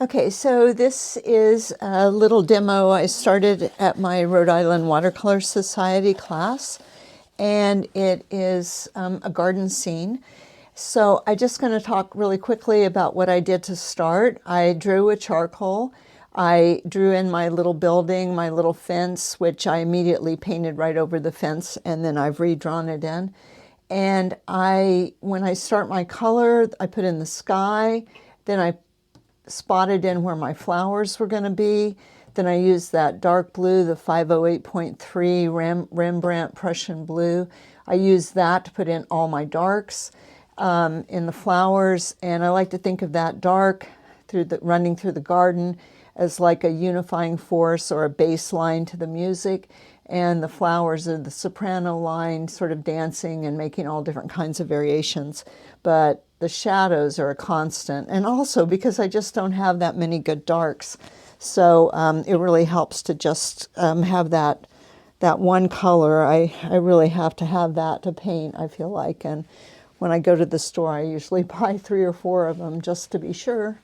Okay, so this is a little demo I started at my Rhode Island Watercolor Society class, and it is a garden scene. So I'm just going to talk really quickly about what I did to start. I drew with charcoal. I drew in my little building, my little fence, which I immediately painted right over the fence, and then I've redrawn it in. And when I start my color, I put in the sky, then I spotted in where my flowers were going to be. Then I used that dark blue, the 508.3 Rembrandt Prussian blue. I used that to put in all my darks in the flowers, and I like to think of that dark running through the garden as like a unifying force or a bass line to the music, and the flowers are the soprano line, sort of dancing and making all different kinds of variations. But the shadows are a constant, and also because I just don't have that many good darks, so it really helps to just have that one color. I really have to have that to paint, I feel like, and when I go to the store I usually buy 3 or 4 of them just to be sure.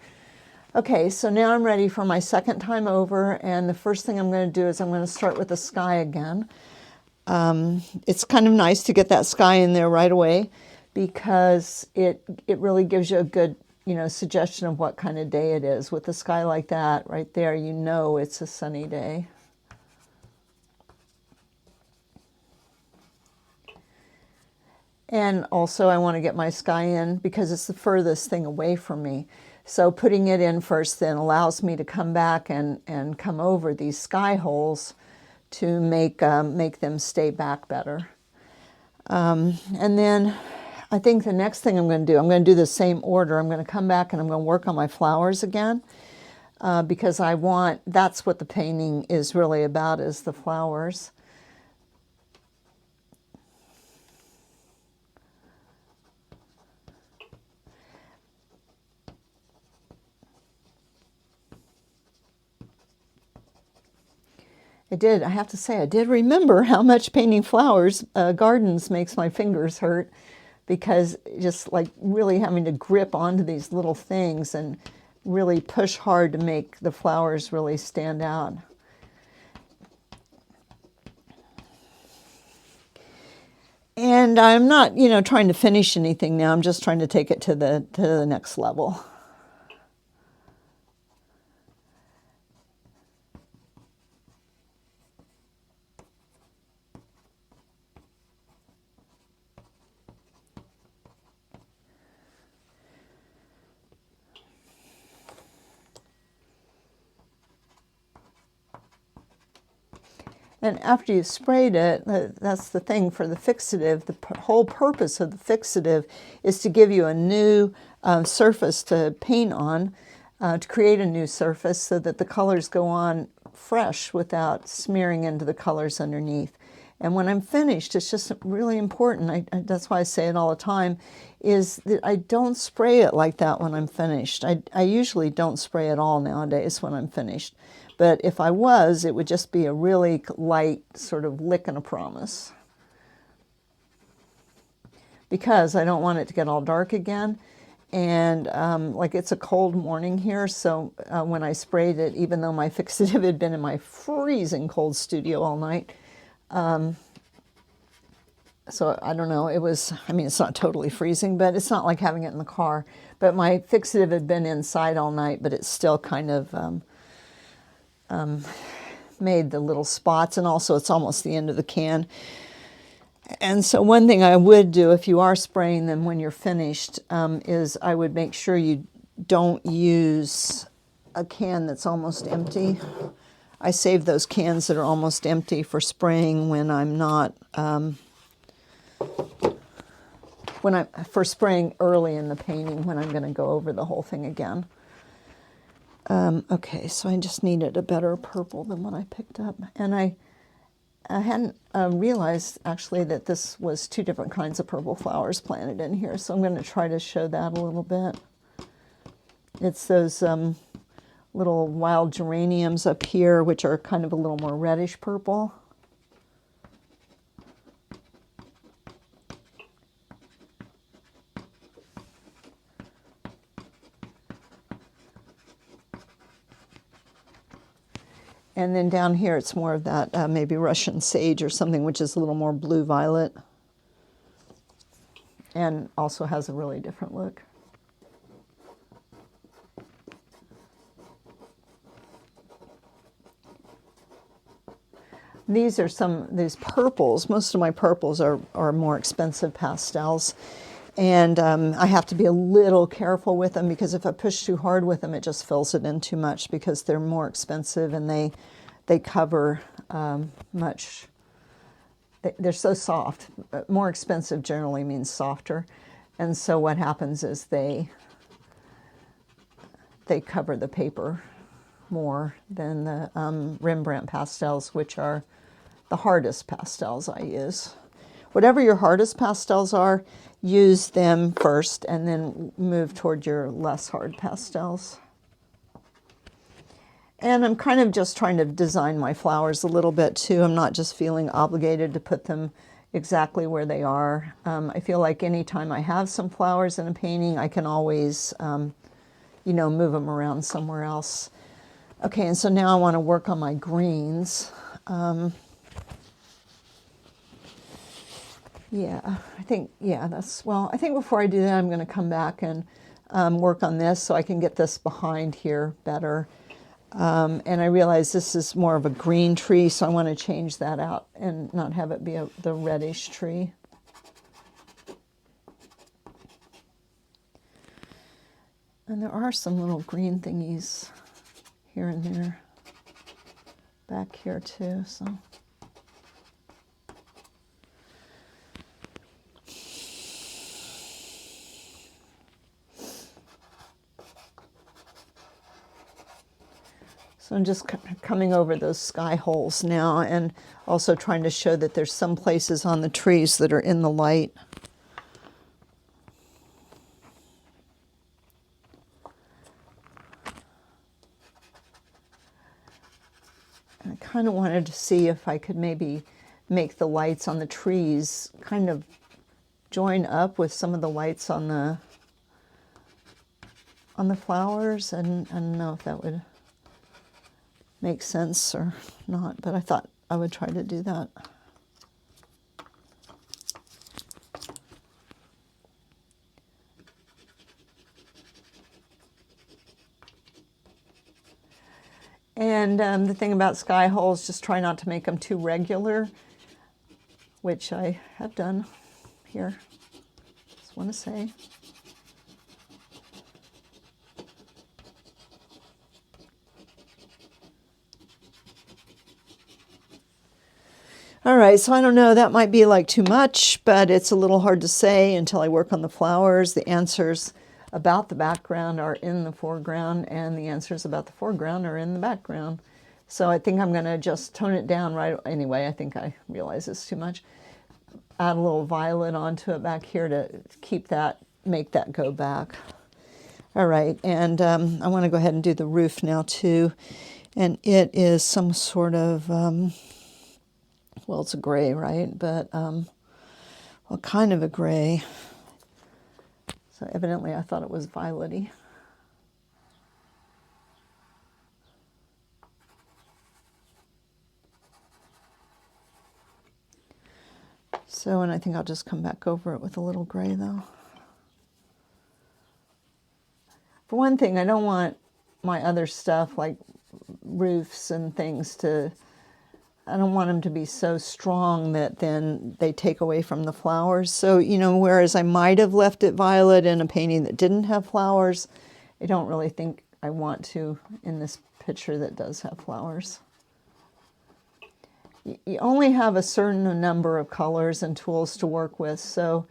Okay, so now I'm ready for my second time over, and the first thing I'm going to do is I'm going to start with the sky again. It's kind of nice to get that sky in there right away, because it really gives you a good, suggestion of what kind of day it is. With the sky like that right there, it's a sunny day. And also I want to get my sky in because it's the furthest thing away from me. So putting it in first then allows me to come back and come over these sky holes to make them stay back better. And then I think the next thing I'm going to do the same order. I'm going to come back and I'm going to work on my flowers again, because that's what the painting is really about, is the flowers. I have to say, I did remember how much painting flowers, gardens, makes my fingers hurt, because just like really having to grip onto these little things and really push hard to make the flowers really stand out. And I'm not, trying to finish anything now. I'm just trying to take it to the next level. And after you've sprayed it, that's the thing for the fixative. The whole purpose of the fixative is to give you a new surface to paint on, to create a new surface so that the colors go on fresh without smearing into the colors underneath. And when I'm finished, it's just really important, that's why I say it all the time, is that I don't spray it like that when I'm finished. I usually don't spray at all nowadays when I'm finished. But if I was, it would just be a really light sort of lick and a promise, because I don't want it to get all dark again. And like it's a cold morning here, so when I sprayed it, even though my fixative had been in my freezing cold studio all night, so I don't know, it's not totally freezing, but it's not like having it in the car. But my fixative had been inside all night, but it's still kind of made the little spots, and also it's almost the end of the can. And so one thing I would do if you are spraying them when you're finished, is I would make sure you don't use a can that's almost empty. I save those cans that are almost empty for spraying when I'm not, for spraying early in the painting when I'm going to go over the whole thing again. Okay, so I just needed a better purple than what I picked up. And I hadn't realized, actually, that this was 2 different kinds of purple flowers planted in here. So I'm going to try to show that a little bit. It's those little wild geraniums up here, which are kind of a little more reddish purple. And then down here it's more of that maybe Russian sage or something, which is a little more blue-violet. And also has a really different look. These are these purples. Most of my purples are more expensive pastels. And I have to be a little careful with them because if I push too hard with them, it just fills it in too much because they're more expensive and they cover much. They're so soft. More expensive generally means softer. And so what happens is they cover the paper more than the Rembrandt pastels, which are the hardest pastels I use. Whatever your hardest pastels are, use them first and then move toward your less hard pastels. And I'm kind of just trying to design my flowers a little bit too. I'm not just feeling obligated to put them exactly where they are. I feel like anytime I have some flowers in a painting, I can always, you know, move them around somewhere else. Okay, and so now I want to work on my greens. Yeah, I think before I do that, I'm going to come back and work on this so I can get this behind here better. And I realize this is more of a green tree, so I want to change that out and not have it be the reddish tree. And there are some little green thingies here and there back here too, so. So I'm just coming over those sky holes now and also trying to show that there's some places on the trees that are in the light. And I kind of wanted to see if I could maybe make the lights on the trees kind of join up with some of the lights on the flowers. And I don't know if that would make sense or not, but I thought I would try to do that. And the thing about sky holes, just try not to make them too regular, which I have done here, just want to say. All right, so I don't know, that might be like too much, but it's a little hard to say until I work on the flowers. The answers about the background are in the foreground, and the answers about the foreground are in the background. So I think I'm going to just tone it down right anyway. I think I realize it's too much. Add a little violet onto it back here to keep that, make that go back. All right, and I want to go ahead and do the roof now too. And it is some sort of... well, it's a gray, right? But, well, kind of a gray. So evidently I thought it was violet-y. So, and I think I'll just come back over it with a little gray, though. For one thing, I don't want my other stuff, like roofs and things, I don't want them to be so strong that then they take away from the flowers. So, you know, whereas I might have left it violet in a painting that didn't have flowers, I don't really think I want to in this picture that does have flowers. You only have a certain number of colors and tools to work with, so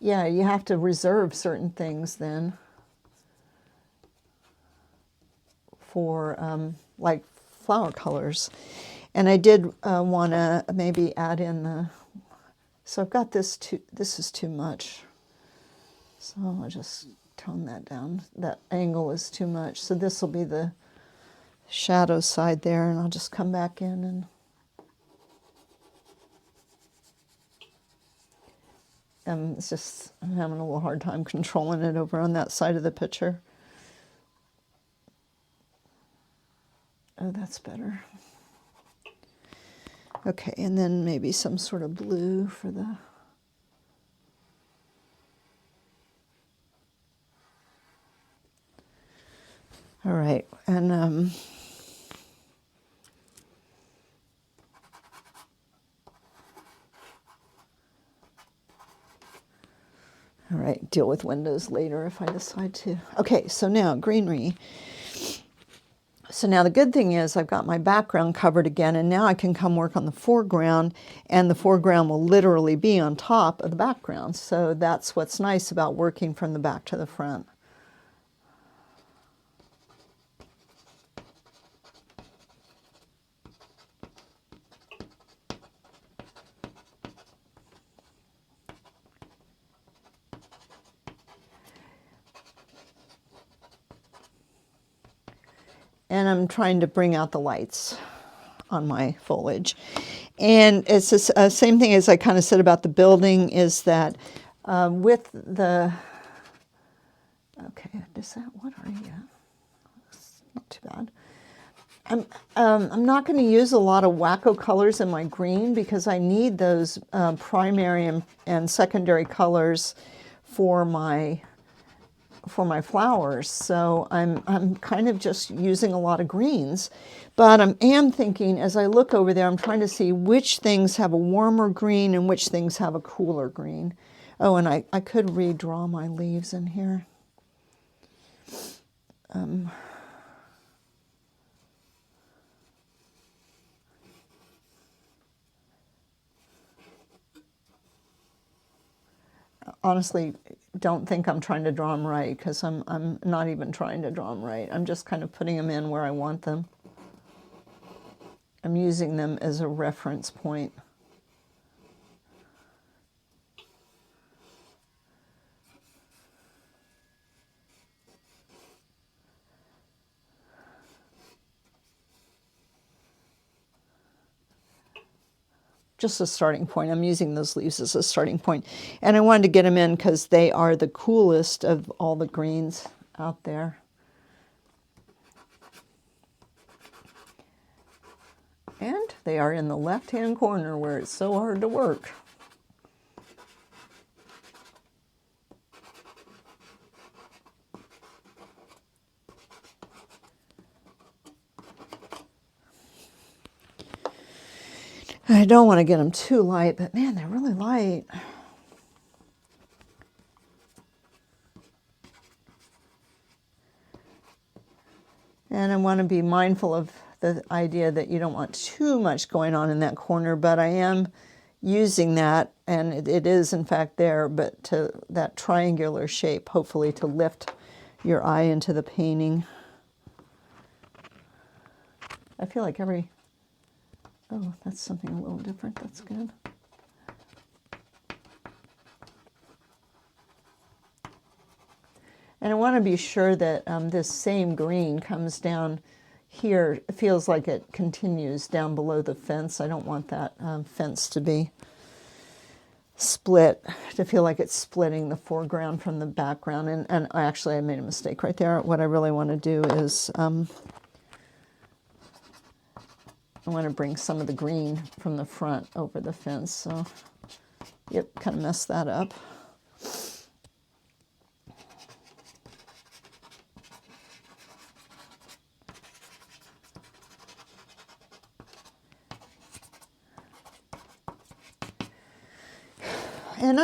yeah, you have to reserve certain things then for like flower colors. And I did want to maybe add in the, so I've got this is too much. So I'll just tone that down. That angle is too much. So this will be the shadow side there, and I'll just come back in and it's just, I'm having a little hard time controlling it over on that side of the picture. Oh, that's better. Okay, and then maybe some sort of blue for the... All right, and all right, deal with windows later if I decide to. Okay, so now greenery. So now the good thing is I've got my background covered again, and now I can come work on the foreground, and the foreground will literally be on top of the background. So that's what's nice about working from the back to the front. And I'm trying to bring out the lights on my foliage. And it's the same thing as I kind of said about the building, is that with the, okay, is that, what are you? It's not too bad. I'm not going to use a lot of wacko colors in my green because I need those primary and secondary colors for my flowers. So I'm kind of just using a lot of greens, but I am thinking as I look over there, I'm trying to see which things have a warmer green and which things have a cooler green. Oh, and I could redraw my leaves in here. Honestly, don't think I'm trying to draw them right, because I'm not even trying to draw them right. I'm just kind of putting them in where I want them. I'm using them as a reference point. Just a starting point. I'm using those leaves as a starting point. And I wanted to get them in because they are the coolest of all the greens out there. And they are in the left-hand corner where it's so hard to work. I don't want to get them too light, but man, they're really light. And I want to be mindful of the idea that you don't want too much going on in that corner, but I am using that, and it is in fact there, but to that triangular shape, hopefully to lift your eye into the painting. I feel like oh, that's something a little different. That's good. And I want to be sure that this same green comes down here. It feels like it continues down below the fence. I don't want that fence to be split, to feel like it's splitting the foreground from the background. And actually, I made a mistake right there. What I really want to do is I want to bring some of the green from the front over the fence. So, yep, kind of messed that up. And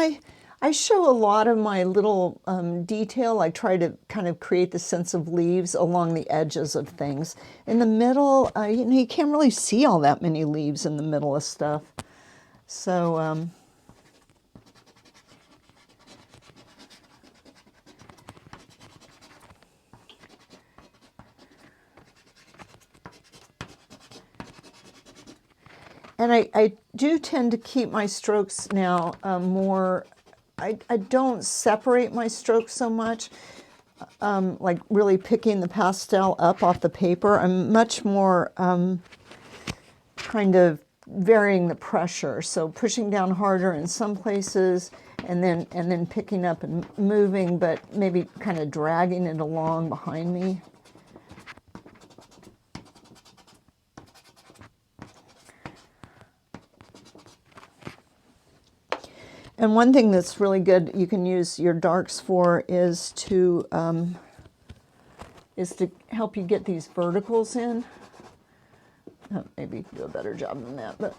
I show a lot of my little detail. I try to kind of create the sense of leaves along the edges of things. In the middle, you can't really see all that many leaves in the middle of stuff. So, and I do tend to keep my strokes now more, I don't separate my strokes so much, like really picking the pastel up off the paper. I'm much more kind of varying the pressure. So pushing down harder in some places and then picking up and moving, but maybe kind of dragging it along behind me. And one thing that's really good you can use your darks for is to help you get these verticals in. Maybe do a better job than that, but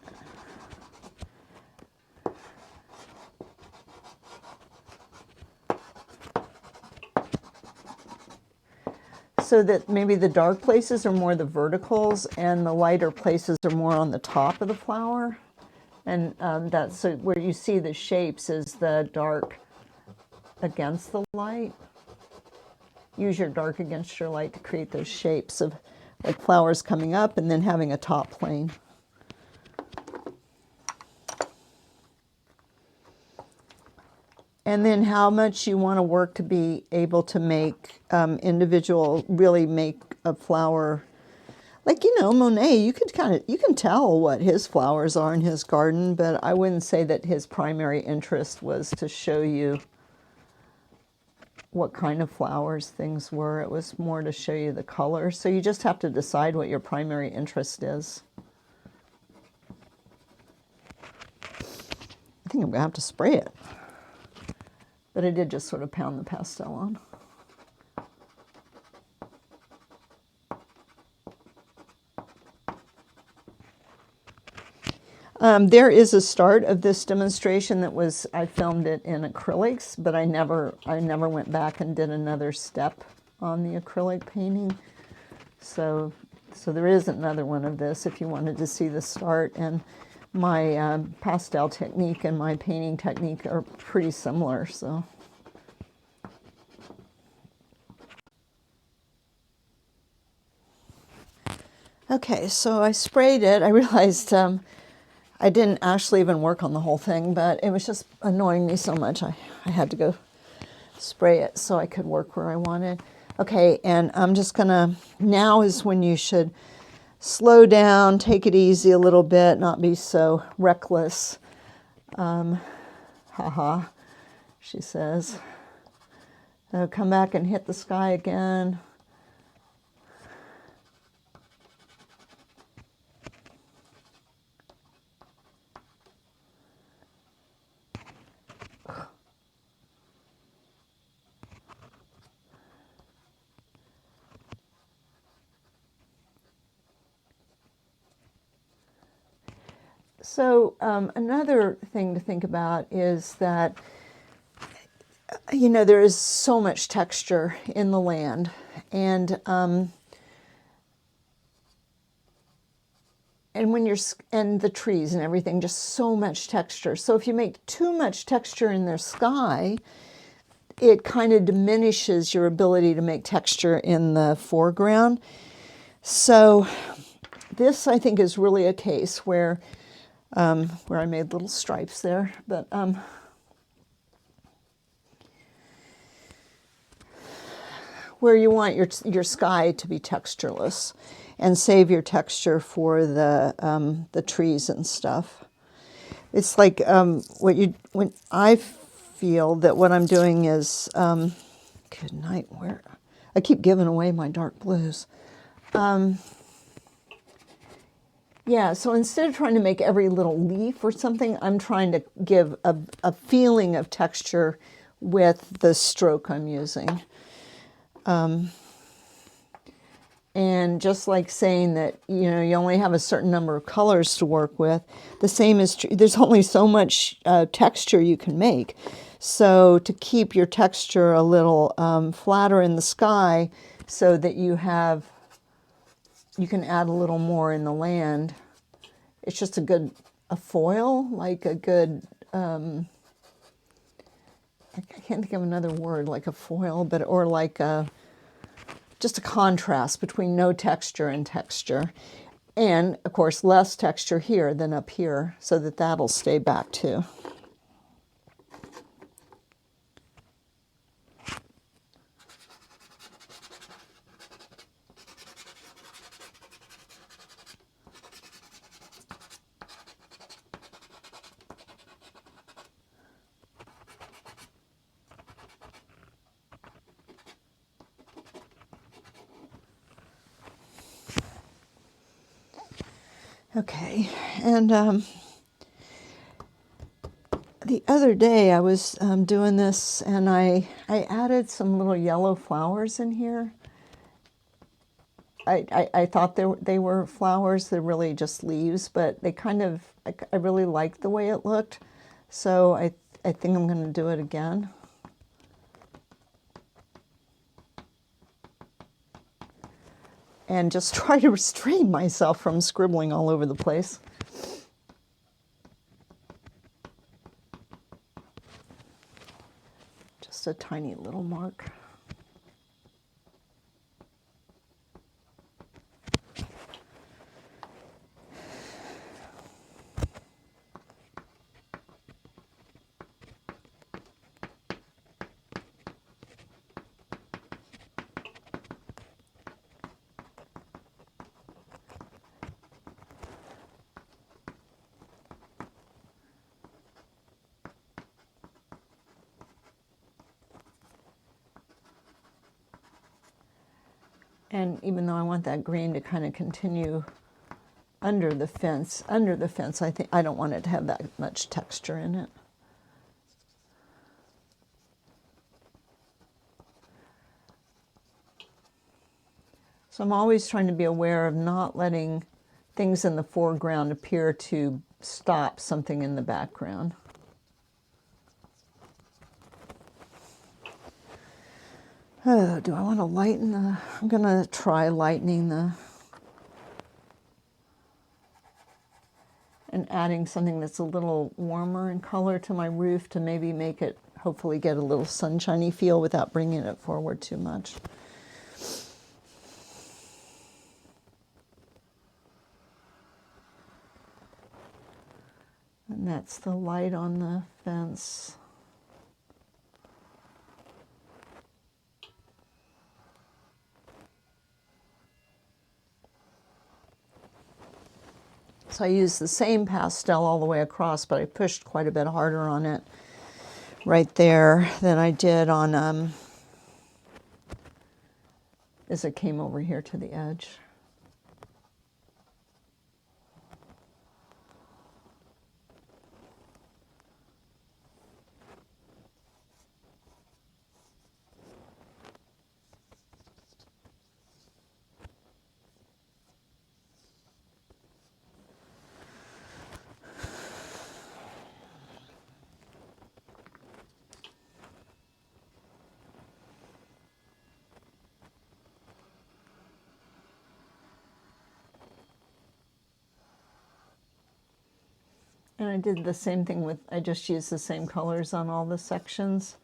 so that maybe the dark places are more the verticals and the lighter places are more on the top of the flower. And that's so where you see the shapes is the dark against the light. Use your dark against your light to create those shapes of like flowers coming up and then having a top plane. And then how much you want to work to be able to make really make a flower. Like, you know, Monet, you can tell what his flowers are in his garden, but I wouldn't say that his primary interest was to show you what kind of flowers things were. It was more to show you the color. So you just have to decide what your primary interest is. I think I'm going to have to spray it. But I did just sort of pound the pastel on. There is a start of this demonstration I filmed it in acrylics, but I never went back and did another step on the acrylic painting. So there is another one of this if you wanted to see the start. And my pastel technique and my painting technique are pretty similar, so. Okay, so I sprayed it. I realized I didn't actually even work on the whole thing, but it was just annoying me so much. I had to go spray it so I could work where I wanted. Okay, and I'm just gonna, now is when you should slow down, take it easy a little bit, not be so reckless. Haha, she says. Come back and hit the sky again. So another thing to think about is that, you know, there is so much texture in the land, and the trees and everything, just so much texture. So if you make too much texture in the sky, it kind of diminishes your ability to make texture in the foreground. So this, I think, is really a case where I made little stripes there, but where you want your sky to be textureless and save your texture for the trees and stuff. It's like when I feel that what I'm doing is good night. Where I keep giving away my dark blues. Yeah, so instead of trying to make every little leaf or something, I'm trying to give a feeling of texture with the stroke I'm using. And just like saying that, you know, you only have a certain number of colors to work with, the same is true. There's only so much texture you can make. So to keep your texture a little flatter in the sky so that you can add a little more in the land. It's just a foil, like a good, I can't think of another word, like a foil, or like just a contrast between no texture and texture. And, of course, less texture here than up here, so that that'll stay back too. Okay, and The other day I was doing this, and I added some little yellow flowers in here. I thought they were flowers. They're really just leaves, but they kind of, I really liked the way it looked. So I think I'm going to do it again. And just try to restrain myself from scribbling all over the place. Just a tiny little mark. And even though I want that green to kind of continue under the fence, I don't want it to have that much texture in it. So I'm always trying to be aware of not letting things in the foreground appear to stop something in the background. Oh, do I want to lighten the, I'm going to try lightening the, and adding something that's a little warmer in color to my roof to maybe make it, hopefully get a little sunshiny feel without bringing it forward too much. And that's the light on the fence. So I used the same pastel all the way across, but I pushed quite a bit harder on it right there than I did on, as it came over here to the edge. And I did the same thing with, I just used the same colors on all the sections,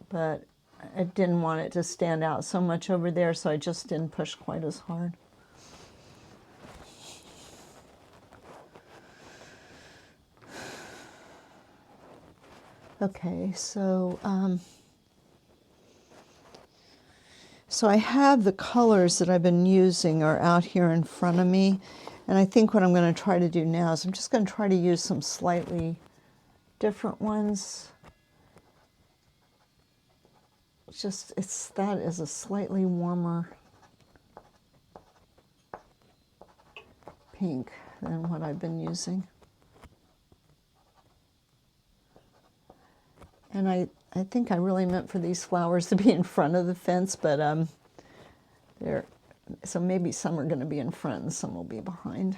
but I didn't want it to stand out so much over there, so I just didn't push quite as hard. Okay, so I have the colors that I've been using are out here in front of me. And I think what I'm going to try to do now is I'm just going to try to use some slightly different ones. That is a slightly warmer pink than what I've been using. And I think I really meant for these flowers to be in front of the fence, but so maybe some are going to be in front and some will be behind.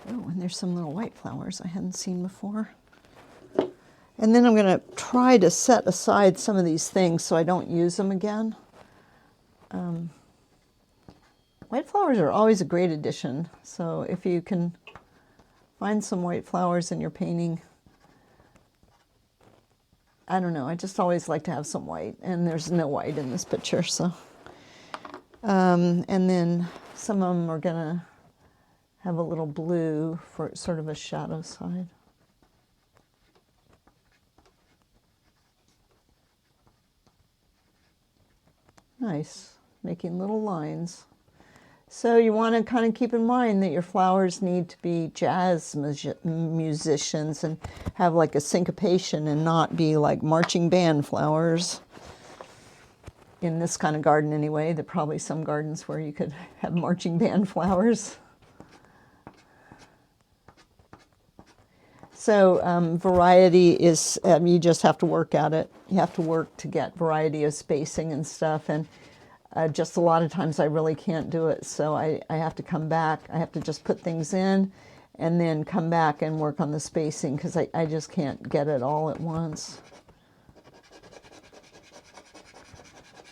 Oh, and there's some little white flowers I hadn't seen before. And then I'm going to try to set aside some of these things so I don't use them again. White flowers are always a great addition, so if you can find some white flowers in your painting, I don't know, I just always like to have some white, and there's no white in this picture, so. And then some of them are gonna have a little blue for sort of a shadow side. Nice, making little lines. So you want to kind of keep in mind that your flowers need to be jazz musicians and have like a syncopation and not be like marching band flowers. in this kind of garden anyway. There are probably some gardens where you could have marching band flowers. So variety is, you just have to work at it. You have to work to get variety of spacing and stuff. And just a lot of times I really can't do it. So I have to come back. I have to just put things in and then come back and work on the spacing because I just can't get it all at once.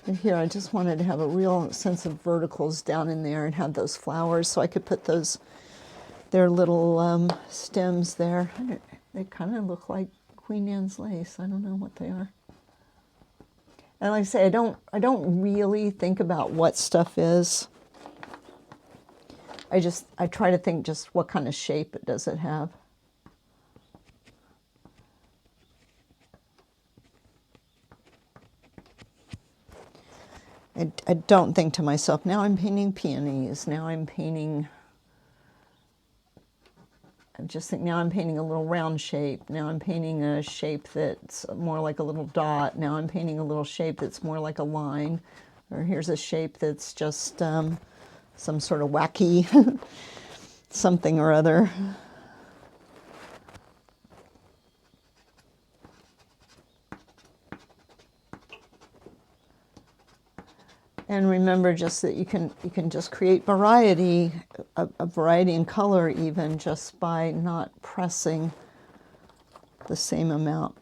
And here I just wanted to have a real sense of verticals down in there and have those flowers so I could put those, their little stems there. They kind of look like Queen Anne's lace. I don't know what they are. And like I say, I don't really think about what stuff is. I try to think just what kind of shape does it have. I don't think to myself, now I'm painting peonies, now I'm painting, I just think now I'm painting a little round shape, now I'm painting a shape that's more like a little dot, now I'm painting a little shape that's more like a line, or here's a shape that's just some sort of wacky something or other. And remember just that you can just create variety, a variety in color even just by not pressing the same amount.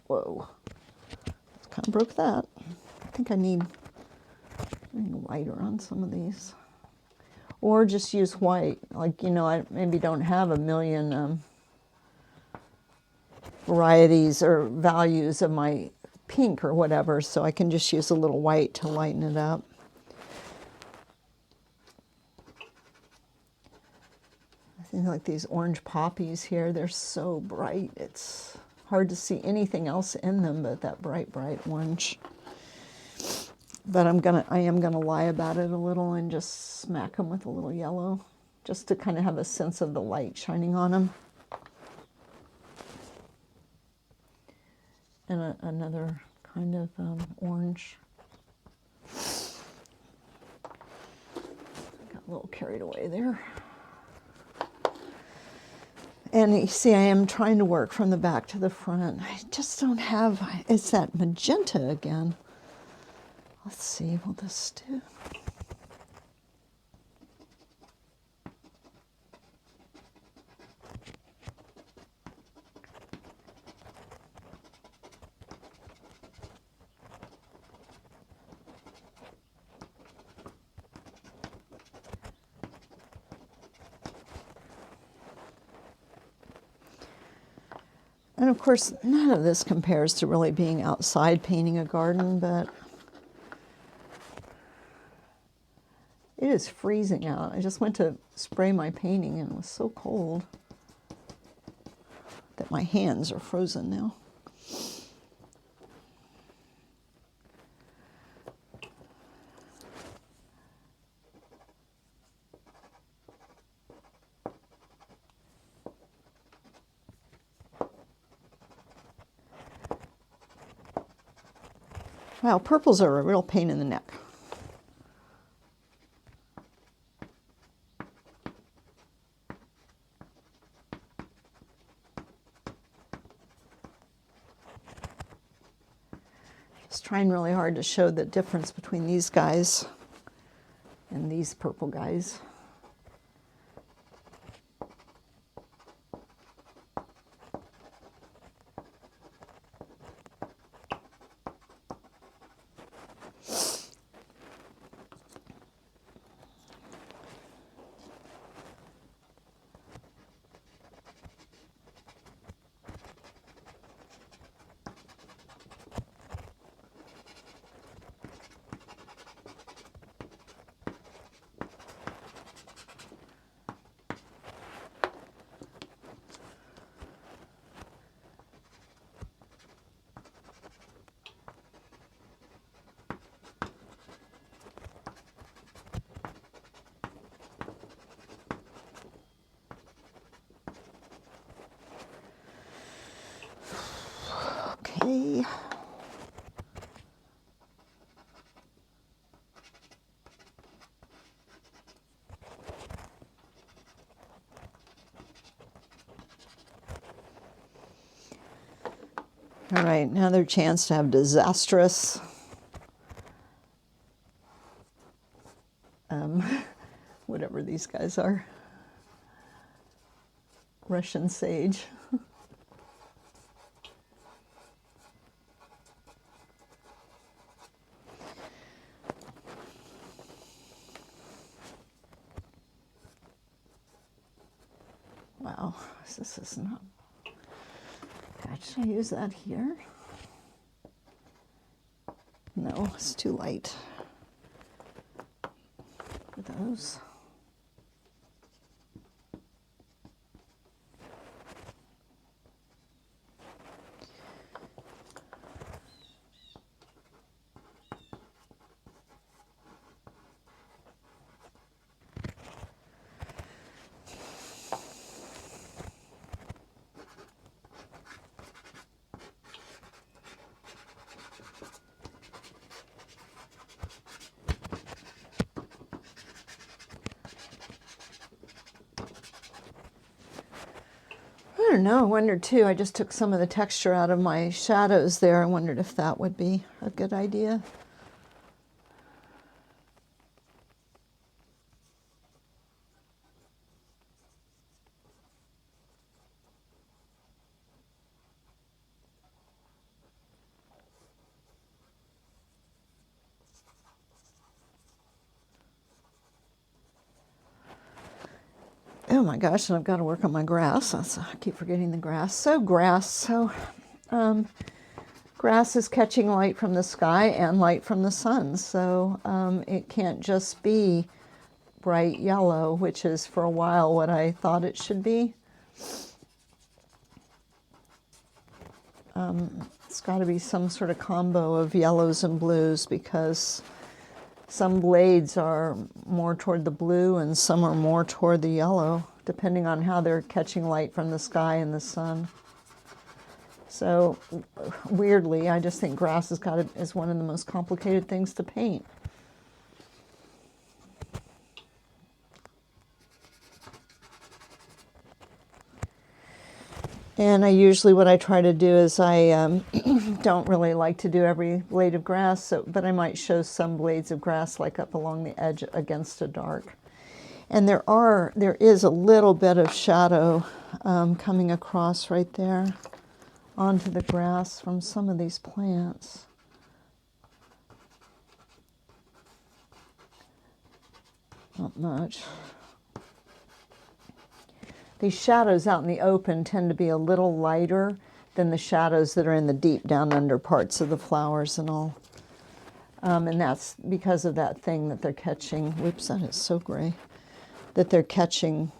Whoa, kind of broke that. I think I need lighter on some of these. Or just use white. Like, you know, I maybe don't have a million varieties or values of my pink or whatever, so I can just use a little white to lighten it up. I think like these orange poppies here, they're so bright. It's hard to see anything else in them but that bright, bright orange. But I am gonna lie about it a little and just smack them with a little yellow, just to kind of have a sense of the light shining on them. And another kind of orange. Got a little carried away there. And you see, I am trying to work from the back to the front. I just don't have, it's that magenta again. Let's see, will this do? And of course, none of this compares to really being outside painting a garden, but it is freezing out. I just went to spray my painting and it was so cold that my hands are frozen now. Wow, purples are a real pain in the neck. Just trying really hard to show the difference between these guys and these purple guys. Okay. All right, another chance to have disastrous whatever these guys are. Russian sage. Wow, this is not... Should I use that here? No, it's too light for those. I don't know, I wondered too, I just took some of the texture out of my shadows there. I wondered if that would be a good idea. Oh my gosh, and I've got to work on my grass. I keep forgetting the grass. So grass, grass is catching light from the sky and light from the sun. So it can't just be bright yellow, which is for a while what I thought it should be. It's got to be some sort of combo of yellows and blues, because some blades are more toward the blue and some are more toward the yellow, depending on how they're catching light from the sky and the sun. So weirdly, I just think grass is one of the most complicated things to paint. And what I try to do is I don't really like to do every blade of grass, but I might show some blades of grass like up along the edge against a dark. And there is a little bit of shadow coming across right there onto the grass from some of these plants. Not much. These shadows out in the open tend to be a little lighter than the shadows that are in the deep down under parts of the flowers and all. And that's because of that thing that they're catching. Whoops, that is so gray. That they're catching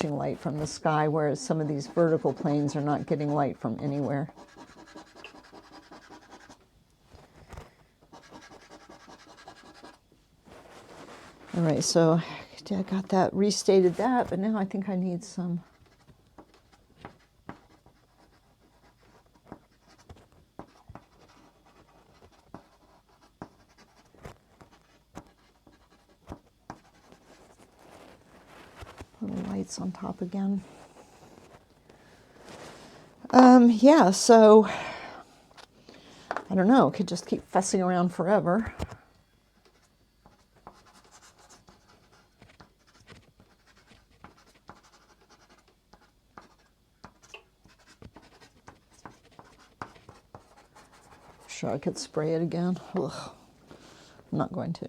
light from the sky, whereas some of these vertical planes are not getting light from anywhere. All right, so I got that, restated that, but now I think I need some. Little lights on top again. Yeah, so I don't know, could just keep fussing around forever. Sure, I could spray it again. Ugh. I'm not going to.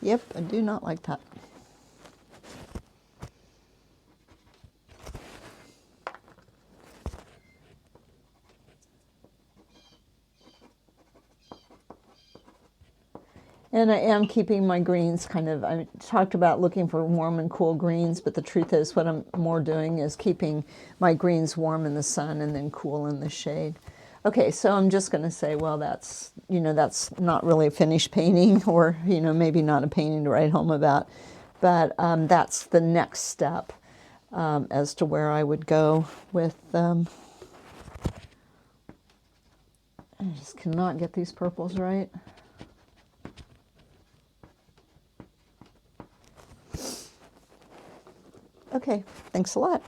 Yep, I do not like that. And I am keeping my greens kind of, I talked about looking for warm and cool greens, but the truth is what I'm more doing is keeping my greens warm in the sun and then cool in the shade. Okay, so I'm just going to say, well, that's, that's not really a finished painting, or, maybe not a painting to write home about, but that's the next step as to where I would go with, I just cannot get these purples right. Okay, thanks a lot.